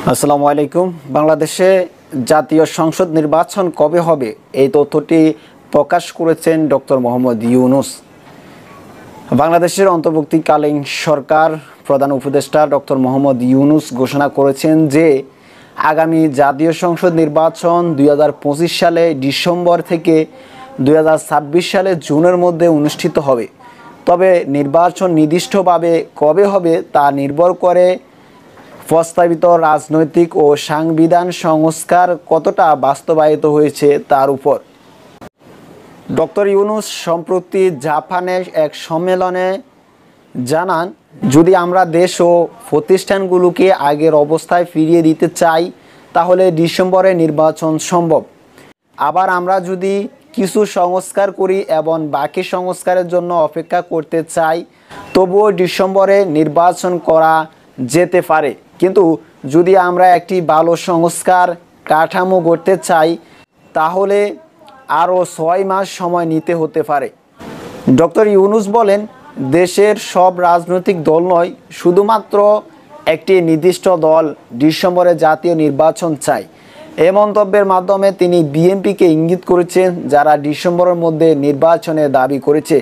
আসসালামু আলাইকুম। বাংলাদেশে জাতীয় সংসদ নির্বাচন কবে হবে এই তথ্যটি প্রকাশ করেছেন ডক্টর মোহাম্মদ ইউনূস। বাংলাদেশের অন্তর্বর্তীকালীন সরকার প্রধান উপদেষ্টা ডক্টর মোহাম্মদ ইউনূস ঘোষণা করেছেন যে আগামী জাতীয় সংসদ নির্বাচন 2025 সালে ডিসেম্বর থেকে 2026 সালে জুনের মধ্যে অনুষ্ঠিত হবে। তবে নির্বাচন নির্দিষ্টভাবে কবে হবে তা নির্ভর করে প্রস্তাবিত রাজনৈতিক ও সাংবিধান সংস্কার কতটা বাস্তবায়িত হয়েছে তার উপর। ডক্টর ইউনূস সম্প্রতি জাপানে এক সম্মেলনে জানান, যদি আমরা দেশ ও প্রতিষ্ঠানগুলোকে আগের অবস্থায় ফিরিয়ে দিতে চাই তাহলে ডিসেম্বরে নির্বাচন সম্ভব। আবার আমরা যদি কিছু সংস্কার করি এবং বাকি সংস্কারের জন্য অপেক্ষা করতে চাই তবুও ডিসেম্বরে নির্বাচন করা যেতে পারে। কিন্তু যদি আমরা একটি ভালো সংস্কার কাঠামো গড়তে চাই তাহলে আরও 6 মাস সময় নিতে হতে পারে। ডক্টর ইউনূস বলেন, দেশের সব রাজনৈতিক দল নয়, শুধুমাত্র একটি নির্দিষ্ট দল ডিসেম্বরে জাতীয় নির্বাচন চায়। এই মন্তব্যের মাধ্যমে তিনি বিএনপিকে ইঙ্গিত করেছেন, যারা ডিসেম্বরের মধ্যে নির্বাচনের দাবি করেছে।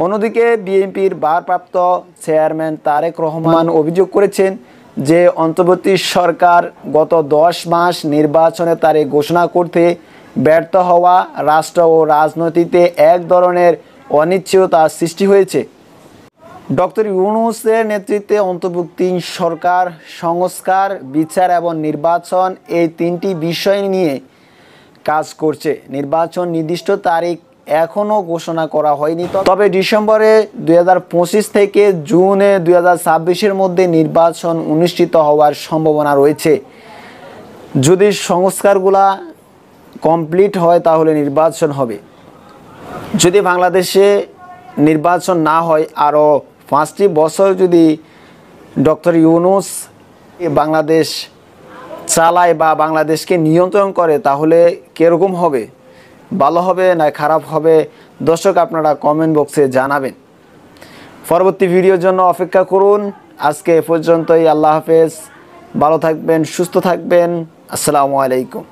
অন্যদিকে বিএনপির ভারপ্রাপ্ত চেয়ারম্যান তারেক রহমান অভিযোগ করেছেন যে অন্তর্বর্তী সরকার গত 10 মাস নির্বাচনের তারিখ ঘোষণা করতে ব্যর্থ হওয়া রাষ্ট্র ও রাজনীতিতে এক ধরনের অনিশ্চয়তার সৃষ্টি হয়েছে। ডক্টর ইউনূসের নেতৃত্বে অন্তর্বর্তী সরকার সংস্কার, বিচার এবং নির্বাচন এই 3টি বিষয় নিয়ে কাজ করছে। নির্বাচন নির্দিষ্ট তারিখ এখনও ঘোষণা করা হয়নি, তবে ডিসেম্বরে 2025 থেকে জুনে 2026-এর মধ্যে নির্বাচন অনুষ্ঠিত হওয়ার সম্ভাবনা রয়েছে। যদি সংস্কারগুলা কমপ্লিট হয় তাহলে নির্বাচন হবে। যদি বাংলাদেশে নির্বাচন না হয় আরও 5টি বছর যদি ডক্টর ইউনূস বাংলাদেশ চালায় বা বাংলাদেশকে নিয়ন্ত্রণ করে তাহলে কীরকম হবে, ভালো হবে না খারাপ হবে? দর্শক আপনারা কমেন্ট বক্সে জানাবেন। পরবর্তী ভিডিওর জন্য অপেক্ষা করুন। আজকে এ পর্যন্তই। আল্লাহ হাফেজ, ভালো থাকবেন, সুস্থ থাকবেন। আসসালামু আলাইকুম।